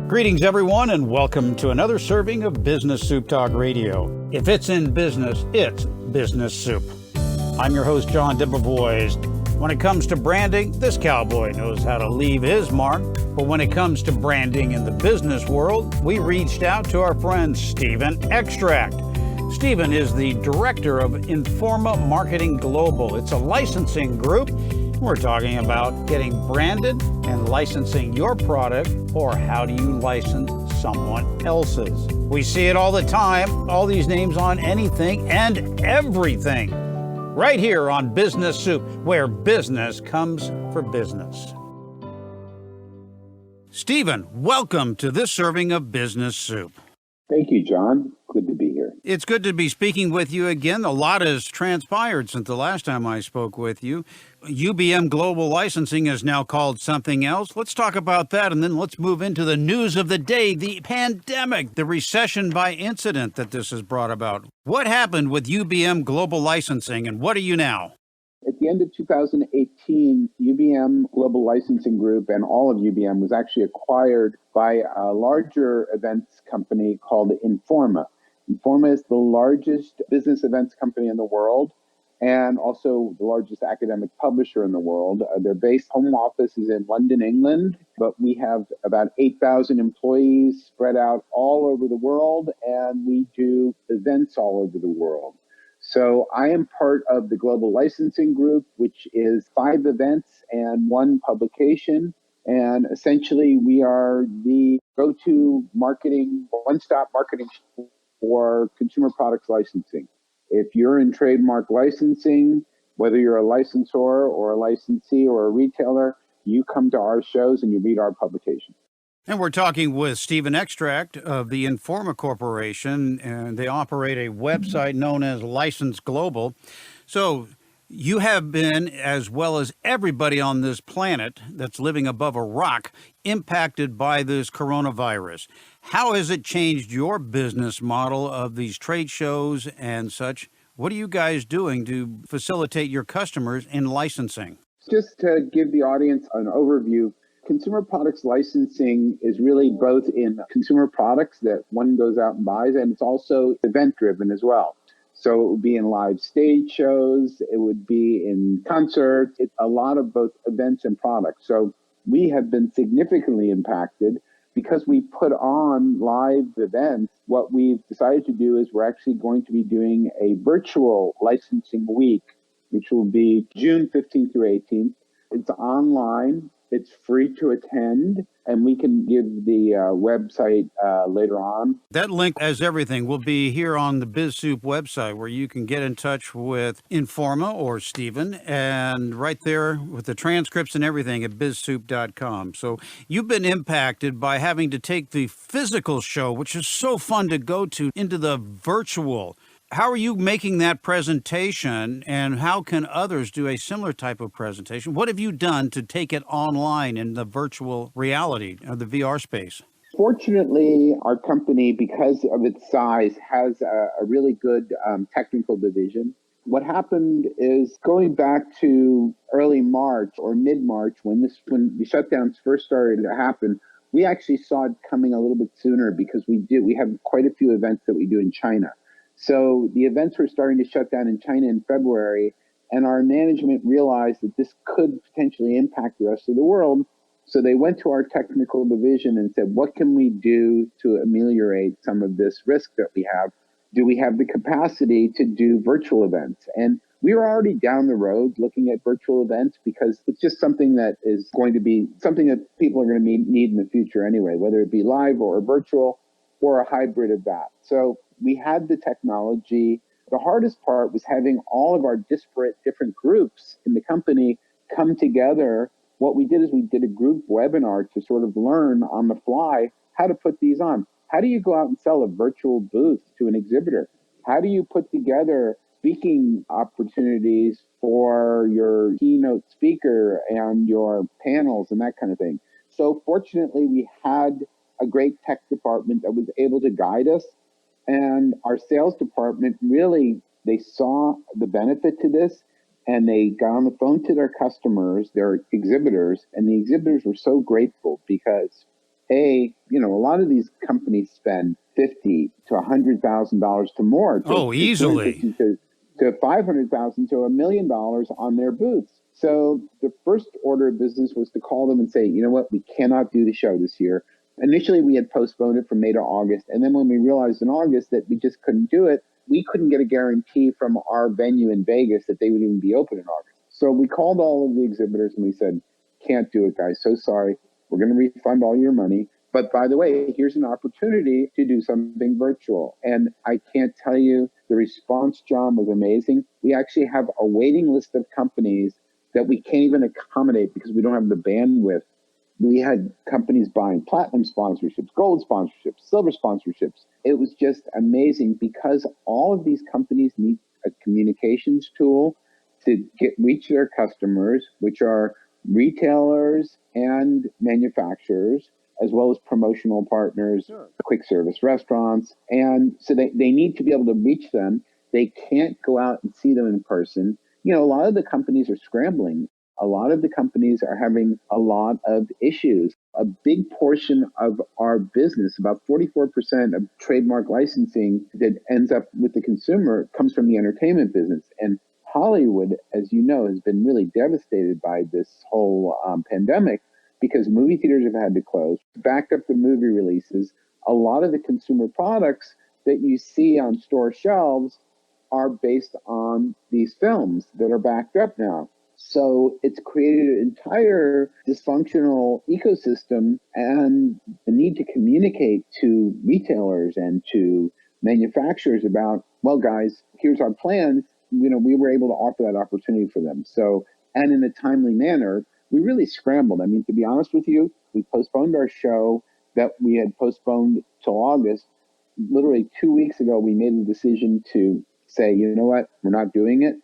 Greetings, everyone, and welcome to another serving of Business Soup Talk Radio. If it's in business, it's Business Soup. I'm your host, John Debevoise. When it comes to branding, this cowboy knows how to leave his mark. But when it comes to branding in the business world, we reached out to our friend Stephen Ekstract. Stephen is the director of Informa Marketing Global. It's a licensing group. We're talking about getting branded and licensing your product, or how do you license someone else's? We see it all the time, all these names on anything and everything. Right here on Business Soup, where business comes for business. Stephen, welcome to this serving of Business Soup. Thank you, John. Good to be here. It's good to be speaking with you again. A lot has transpired since the last time I spoke with you. UBM Global Licensing is now called something else. Let's talk about that, and then let's move into the news of the day, the pandemic, the recession by incident that this has brought about. What happened with UBM Global Licensing, and what are you now? At the end of 2018, UBM Global Licensing Group and all of UBM was actually acquired by a larger events company called Informa. Informa is the largest business events company in the world and also the largest academic publisher in the world. Their home office is in London, England, but we have about 8,000 employees spread out all over the world, and we do events all over the world. So I am part of the Global Licensing Group, which is 5 events and 1 publication. And essentially, we are the go-to marketing, one-stop marketing for consumer products licensing. If you're in trademark licensing, whether you're a licensor or a licensee or a retailer, you come to our shows and you read our publications. And we're talking with Stephen Ekstract of the Informa Corporation, and they operate a website known as License Global. So you have been, as well as everybody on this planet that's living above a rock, impacted by this coronavirus. How has it changed your business model of these trade shows and such? What are you guys doing to facilitate your customers in licensing? Just to give the audience an overview, consumer products licensing is really both in consumer products that one goes out and buys, and it's also event-driven as well. So it would be in live stage shows, it would be in concerts, a lot of both events and products. So we have been significantly impacted because we put on live events. What we've decided to do is we're actually going to be doing a virtual licensing week, which will be June 15th through 18th. It's online. It's free to attend, and we can give the website later on. That link, as everything, will be here on the BizSoup website, where you can get in touch with Informa or Stephen, and right there with the transcripts and everything at bizsoup.com. So you've been impacted by having to take the physical show, which is so fun to go to, into the virtual. How are you making that presentation, and how can others do a similar type of presentation? What have you done to take it online in the virtual reality of the VR space? Fortunately, our company, because of its size, has a really good technical division. What happened is, going back to early March or mid-March, when the shutdowns first started to happen, we actually saw it coming a little bit sooner because we have quite a few events that we do in China. So the events were starting to shut down in China in February, and our management realized that this could potentially impact the rest of the world. So they went to our technical division and said, what can we do to ameliorate some of this risk that we have? Do we have the capacity to do virtual events? And we were already down the road looking at virtual events because it's just something that is going to be something that people are going to need in the future anyway, whether it be live or virtual or a hybrid of that. So we had the technology. The hardest part was having all of our disparate different groups in the company come together. What we did is we did a group webinar to sort of learn on the fly how to put these on. How do you go out and sell a virtual booth to an exhibitor? How do you put together speaking opportunities for your keynote speaker and your panels and that kind of thing? So fortunately, we had a great tech department that was able to guide us. And our sales department really, they saw the benefit to this, and they got on the phone to their customers, their exhibitors, and the exhibitors were so grateful because a lot of these companies spend $50,000 to $100,000 Oh, to easily. 250 to 500,000 to $1 million on their booths. So the first order of business was to call them and say, you know what, we cannot do the show this year. Initially, we had postponed it from May to August. And then when we realized in August that we just couldn't do it, we couldn't get a guarantee from our venue in Vegas that they would even be open in August. So we called all of the exhibitors and we said, can't do it, guys. So sorry. We're going to refund all your money. But by the way, here's an opportunity to do something virtual. And I can't tell you, the response, John, was amazing. We actually have a waiting list of companies that we can't even accommodate because we don't have the bandwidth. We had companies buying platinum sponsorships, gold sponsorships, silver sponsorships. It was just amazing because all of these companies need a communications tool to reach their customers, which are retailers and manufacturers, as well as promotional partners, sure, quick service restaurants. And so they need to be able to reach them. They can't go out and see them in person. A lot of the companies are scrambling. A lot of the companies are having a lot of issues. A big portion of our business, about 44% of trademark licensing that ends up with the consumer, comes from the entertainment business. And Hollywood, as you know, has been really devastated by this whole pandemic because movie theaters have had to close, back up the movie releases. A lot of the consumer products that you see on store shelves are based on these films that are backed up now. So it's created an entire dysfunctional ecosystem, and the need to communicate to retailers and to manufacturers about, well, guys, here's our plans. We were able to offer that opportunity for them. So, and in a timely manner, we really scrambled. I mean, to be honest with you, we postponed our show that we had postponed till August. Literally 2 weeks ago, we made a decision to say, you know what, we're not doing it.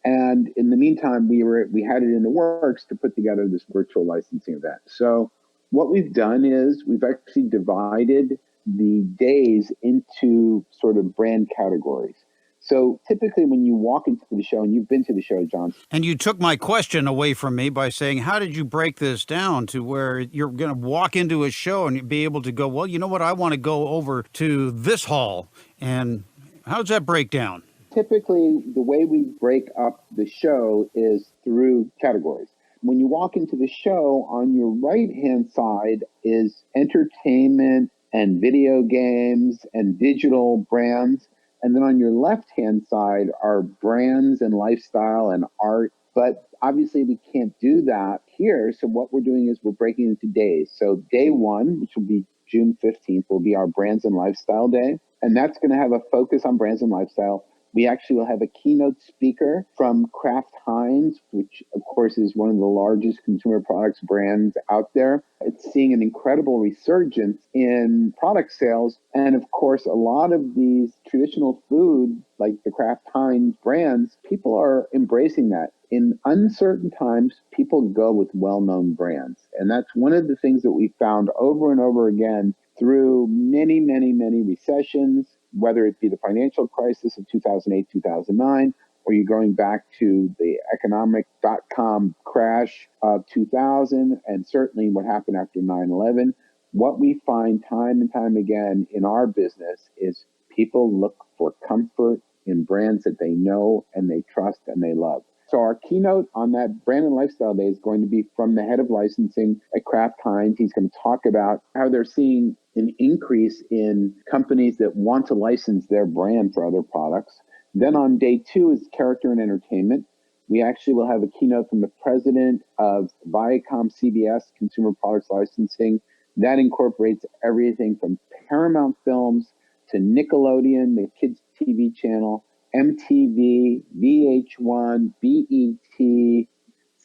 And in the meantime, we had it in the works to put together this virtual licensing event. So what we've done is we've actually divided the days into sort of brand categories. So typically when you walk into the show, and you've been to the show, John. And you took my question away from me by saying, how did you break this down to where you're going to walk into a show and be able to go, well, you know what, I want to go over to this hall. And how does that break down? Typically, the way we break up the show is through categories. When you walk into the show, on your right-hand side is entertainment and video games and digital brands. And then on your left-hand side are brands and lifestyle and art. But obviously, we can't do that here. So what we're doing is we're breaking into days. So day one, which will be June 15th, will be our brands and lifestyle day. And that's going to have a focus on brands and lifestyle. We actually will have a keynote speaker from Kraft Heinz, which, of course, is one of the largest consumer products brands out there. It's seeing an incredible resurgence in product sales. And, of course, a lot of these traditional food, like the Kraft Heinz brands, people are embracing that. In uncertain times, people go with well-known brands. And that's one of the things that we found over and over again through many, many, many recessions, whether it be the financial crisis of 2008, 2009, or you're going back to the economic dot-com crash of 2000, and certainly what happened after 9/11. What we find time and time again in our business is people look for comfort in brands that they know and they trust and they love. So our keynote on that brand and lifestyle day is going to be from the head of licensing at Kraft Heinz. He's going to talk about how they're seeing an increase in companies that want to license their brand for other products. Then on day two is character and entertainment. We actually will have a keynote from the president of Viacom CBS Consumer Products Licensing. That incorporates everything from Paramount Films to Nickelodeon, the kids' TV channel, MTV, VH1, BET,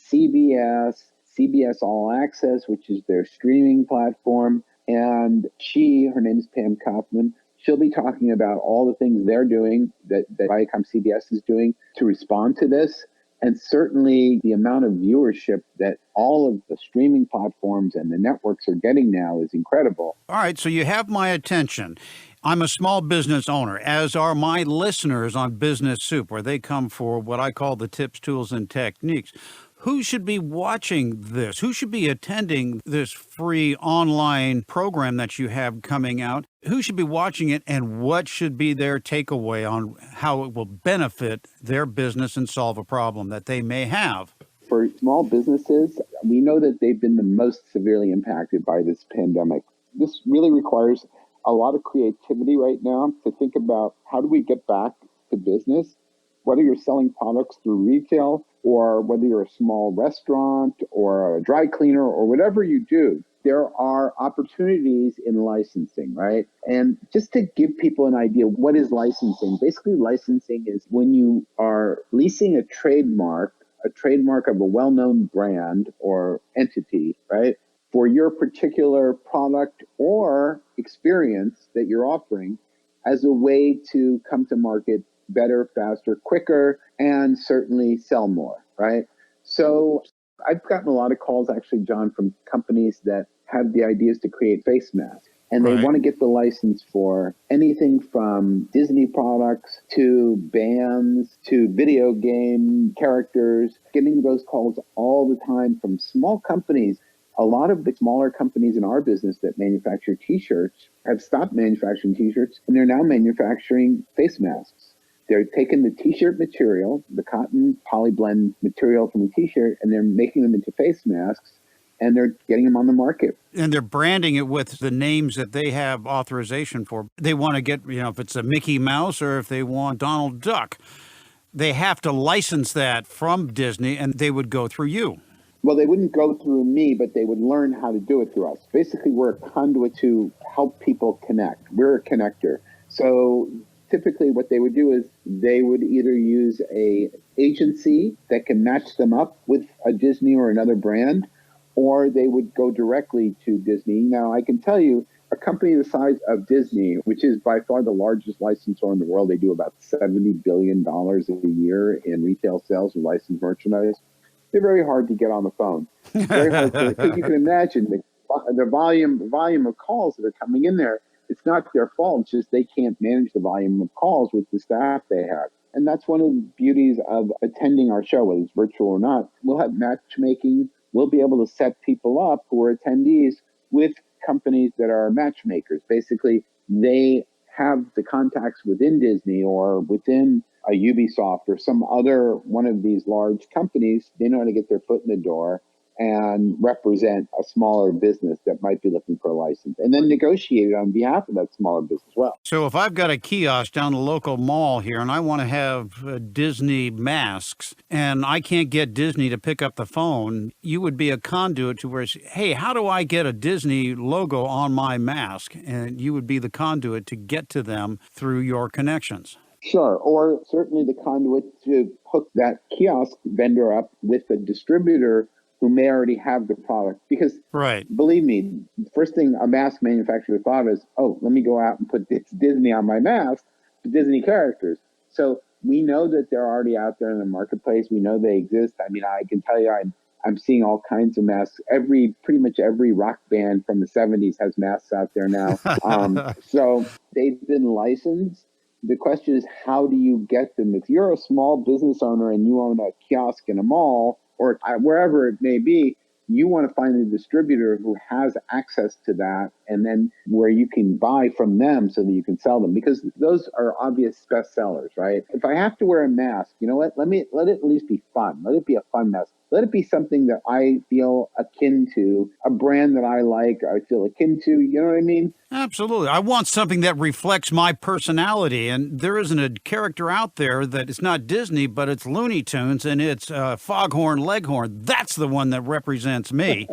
CBS All Access, which is their streaming platform. And her name is Pam Kaufman. She'll be talking about all the things they're doing, that Viacom CBS is doing to respond to this. And certainly the amount of viewership that all of the streaming platforms and the networks are getting now is incredible. All right, so you have my attention. I'm a small business owner, as are my listeners on Business Soup, where they come for what I call the tips, tools, and techniques. Who should be watching this? Who should be attending this free online program that you have coming out? Who should be watching it, and what should be their takeaway on how it will benefit their business and solve a problem that they may have? For small businesses, we know that they've been the most severely impacted by this pandemic. This really requires a lot of creativity right now to think about how do we get back to business, whether you're selling products through retail or whether you're a small restaurant or a dry cleaner or whatever you do. There are opportunities in licensing, right? And just to give people an idea, what is licensing? Basically, licensing is when you are leasing a trademark of a well-known brand or entity, right, for your particular product or experience that you're offering as a way to come to market better, faster, quicker, and certainly sell more, right? So I've gotten a lot of calls actually, John, from companies that have the ideas to create face masks. And they want to get the license for anything from Disney products to bands to video game characters, getting those calls all the time from small companies. A lot of the smaller companies in our business that manufacture t-shirts have stopped manufacturing t-shirts, and they're now manufacturing face masks. They're taking the t-shirt material, the cotton polyblend material from the t-shirt, and they're making them into face masks, and they're getting them on the market. And they're branding it with the names that they have authorization for. They want to get, if it's a Mickey Mouse or if they want Donald Duck, they have to license that from Disney, and they would go through you. Well, they wouldn't go through me, but they would learn how to do it through us. Basically, we're a conduit to help people connect. We're a connector. So typically what they would do is they would either use a agency that can match them up with a Disney or another brand, or they would go directly to Disney. Now, I can tell you, a company the size of Disney, which is by far the largest licensor in the world, they do about $70 billion a year in retail sales of licensed merchandise. They're very hard to get on the phone. Very hard because you can imagine the volume of calls that are coming in there. It's not their fault. It's just they can't manage the volume of calls with the staff they have. And that's one of the beauties of attending our show, whether it's virtual or not. We'll have matchmaking. We'll be able to set people up who are attendees with companies that are matchmakers. Basically, they have the contacts within Disney or within a Ubisoft or some other one of these large companies. They know how to get their foot in the door and represent a smaller business that might be looking for a license, and then negotiate it on behalf of that smaller business as well. So if I've got a kiosk down the local mall here and I want to have Disney masks and I can't get Disney to pick up the phone, you would be a conduit to where, hey, how do I get a Disney logo on my mask? And you would be the conduit to get to them through your connections. Sure, or certainly the conduit to hook that kiosk vendor up with a distributor who may already have the product. Because believe me, the first thing a mask manufacturer thought is, oh, let me go out and put this Disney on my mask, the Disney characters. So we know that they're already out there in the marketplace. We know they exist. I mean, I can tell you, I'm seeing all kinds of masks. Pretty much every rock band from the 70s has masks out there now. So they've been licensed. The question is, how do you get them? If you're a small business owner and you own a kiosk in a mall or wherever it may be, you want to find a distributor who has access to that, and then where you can buy from them so that you can sell them, because those are obvious best sellers, right? If I have to wear a mask, you know what? Let it at least be fun. Let it be a fun mask. Let it be something that I feel akin to, a brand that I like, I feel akin to, you know what I mean? Absolutely. I want something that reflects my personality, and there isn't a character out there that it's not Disney, but it's Looney Tunes, and it's Foghorn Leghorn. That's the one that represents me.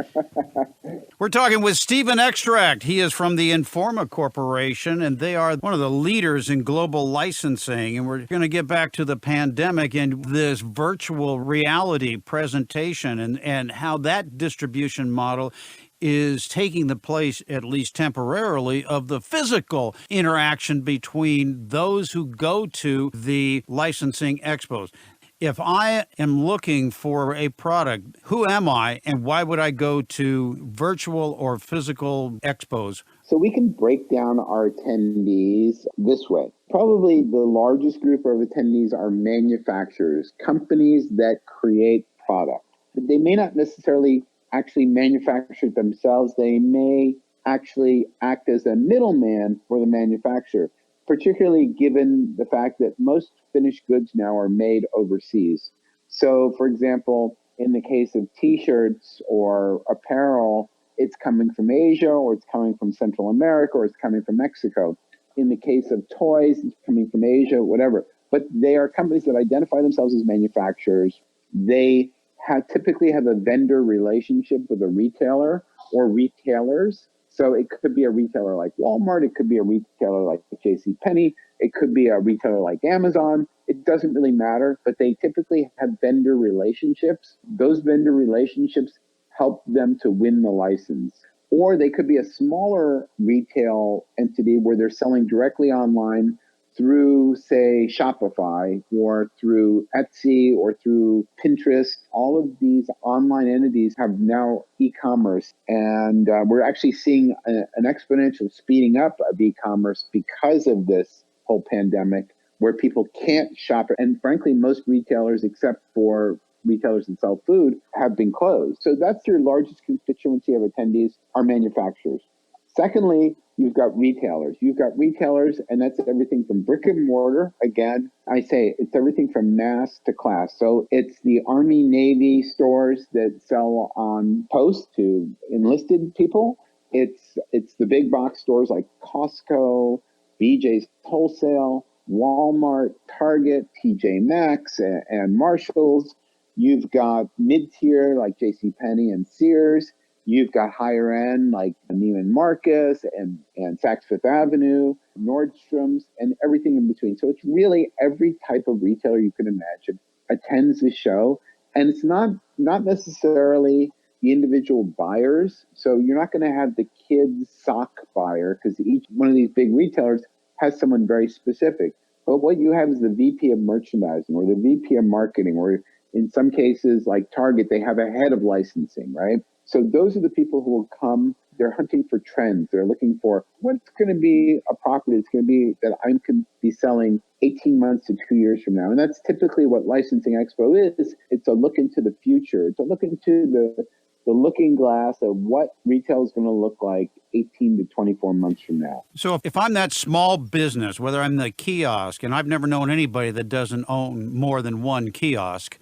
We're talking with Stephen Ekstract. He is from the Informa Corporation, and they are one of the leaders in global licensing. And we're going to get back to the pandemic and this virtual reality presentation and how that distribution model is taking the place, at least temporarily, of the physical interaction between those who go to the licensing expos. If I am looking for a product, who am I and why would I go to virtual or physical expos? So we can break down our attendees this way. Probably the largest group of attendees are manufacturers, companies that create product. They may not necessarily actually manufacture it themselves. They may actually act as a middleman for the manufacturer, particularly given the fact that most finished goods now are made overseas. So, for example, in the case of t-shirts or apparel, it's coming from Asia, or it's coming from Central America, or it's coming from Mexico. In the case of toys, it's coming from Asia, whatever. But they are companies that identify themselves as manufacturers. They typically have a vendor relationship with a retailer or retailers. So it could be a retailer like Walmart, it could be a retailer like JCPenney, it could be a retailer like Amazon. It doesn't really matter, but they typically have vendor relationships. Those vendor relationships help them to win the license. Or they could be a smaller retail entity where they're selling directly online through, say, Shopify or through Etsy or through Pinterest. All of these online entities have now e-commerce. And we're actually seeing an exponential speeding up of e-commerce because of this whole pandemic, where people can't shop. And frankly, most retailers, except for retailers that sell food, have been closed. So that's your largest constituency of attendees, are manufacturers. Secondly, you've got retailers. And that's everything from brick and mortar. Again, I say it's everything from mass to class. So it's the Army, Navy stores that sell on post to enlisted people. It's the big box stores like Costco, BJ's Wholesale, Walmart, Target, TJ Maxx, and Marshalls. You've got mid-tier like JCPenney and Sears. You've got higher end like Neiman Marcus and Saks Fifth Avenue, Nordstrom's, and everything in between. So it's really every type of retailer you can imagine attends the show. And it's not necessarily the individual buyers. So you're not going to have the kids sock buyer, because each one of these big retailers has someone very specific. But what you have is the VP of merchandising or the VP of marketing, or in some cases like Target, they have a head of licensing, right? So those are the people who will come. They're hunting for trends. They're looking for what's going to be a property that's going to be that I can be selling 18 months to 2 years from now. And that's typically what Licensing Expo is. It's a look into the future. It's a look into the looking glass of what retail is going to look like 18 to 24 months from now. So if I'm that small business, whether I'm the kiosk, and I've never known anybody that doesn't own more than one kiosk,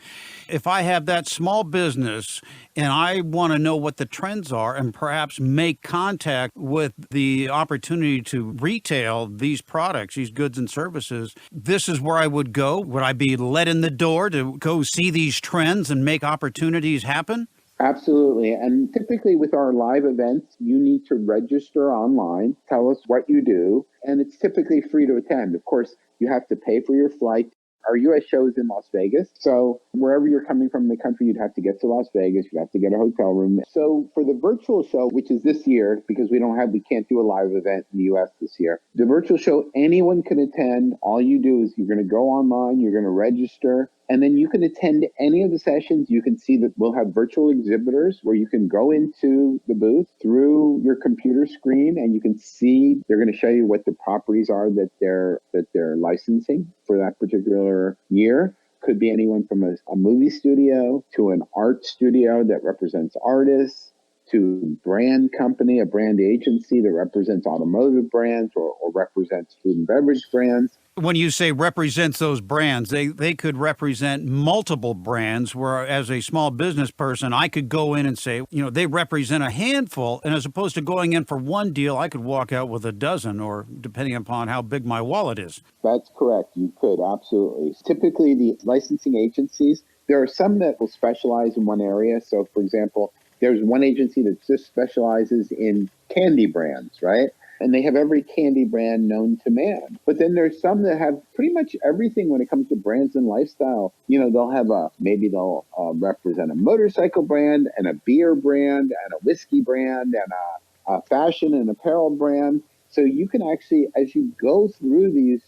if I have that small business and I want to know what the trends are and perhaps make contact with the opportunity to retail these products, these goods and services, this is where I would go. Would I be let in the door to go see these trends and make opportunities happen? Absolutely. And typically with our live events, you need to register online, tell us what you do, and it's typically free to attend. Of course, you have to pay for your flight. Our U.S. show is in Las Vegas. So wherever you're coming from in the country, you'd have to get to Las Vegas. You'd have to get a hotel room. So for the virtual show, which is this year, because we can't do a live event in the U.S. this year, the virtual show, anyone can attend. All you do is you're going to go online, you're going to register, and then you can attend any of the sessions. You can see that we'll have virtual exhibitors where you can go into the booth through your computer screen, and you can see, they're going to show you what the properties are that they're licensing for that particular year. Could be anyone from a movie studio to an art studio that represents artists, to a brand company, a brand agency that represents automotive brands or represents food and beverage brands. When you say represents those brands, they could represent multiple brands, where as a small business person, I could go in and say, they represent a handful. And as opposed to going in for one deal, I could walk out with a dozen, or depending upon how big my wallet is. That's correct. You could, absolutely. Typically, the licensing agencies, there are some that will specialize in one area. So, for example, there's one agency that just specializes in candy brands, right? And they have every candy brand known to man. But then there's some that have pretty much everything when it comes to brands and lifestyle. They'll have they'll represent a motorcycle brand and a beer brand and a whiskey brand and a fashion and apparel brand. So you can actually, as you go through these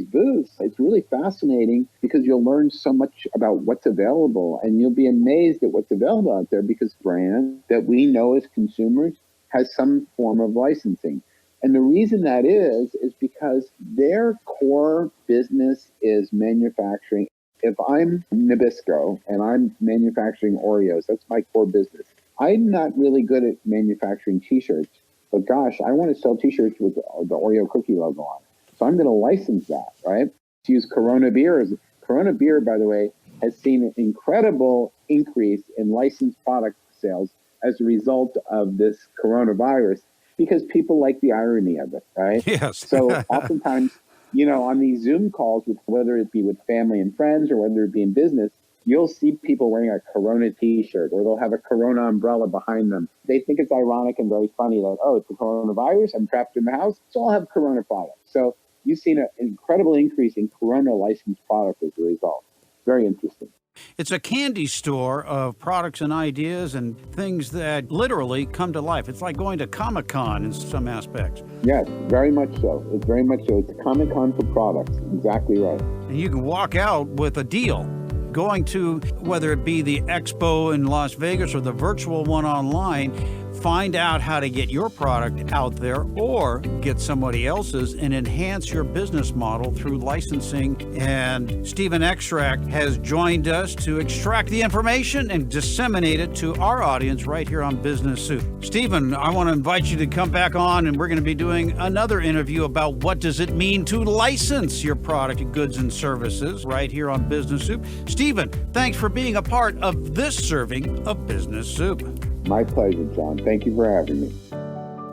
booths, it's really fascinating because you'll learn so much about what's available, and you'll be amazed at what's available out there, because brands that we know as consumers has some form of licensing. And the reason that is because their core business is manufacturing. If I'm Nabisco and I'm manufacturing Oreos, that's my core business. I'm not really good at manufacturing t-shirts, but gosh, I want to sell t-shirts with the Oreo cookie logo on it. So I'm going to license that, right? To use Corona beer. Corona beer, by the way, has seen an incredible increase in licensed product sales as a result of this coronavirus, because people like the irony of it, right? Yes. So oftentimes, on these Zoom calls, whether it be with family and friends or whether it be in business, you'll see people wearing a Corona t-shirt, or they'll have a Corona umbrella behind them. They think it's ironic and very funny that, oh, it's the coronavirus, I'm trapped in the house, so I'll have Corona products. So you've seen an incredible increase in Corona licensed products as a result. Very interesting. It's a candy store of products and ideas and things that literally come to life. It's like going to Comic-Con in some aspects. Yes, very much so. It's very much so. It's a Comic-Con for products. Exactly right. And you can walk out with a deal. Going to, whether it be the Expo in Las Vegas or the virtual one online, find out how to get your product out there or get somebody else's and enhance your business model through licensing. And Stephen Ekstract has joined us to extract the information and disseminate it to our audience right here on Business Soup. Stephen, I want to invite you to come back on, and we're going to be doing another interview about what does it mean to license your product, goods, and services right here on Business Soup. Stephen, thanks for being a part of this serving of Business Soup. My pleasure, John. Thank you for having me.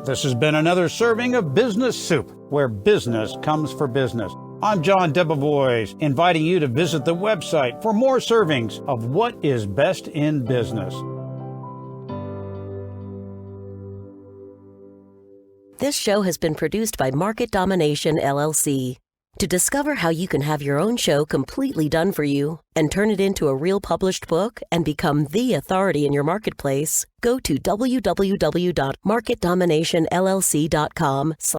This has been another serving of Business Soup, where business comes for business. I'm John Debevoise, inviting you to visit the website for more servings of what is best in business. This show has been produced by Market Domination, LLC. To discover how you can have your own show completely done for you and turn it into a real published book and become the authority in your marketplace, go to www.marketdominationllc.com.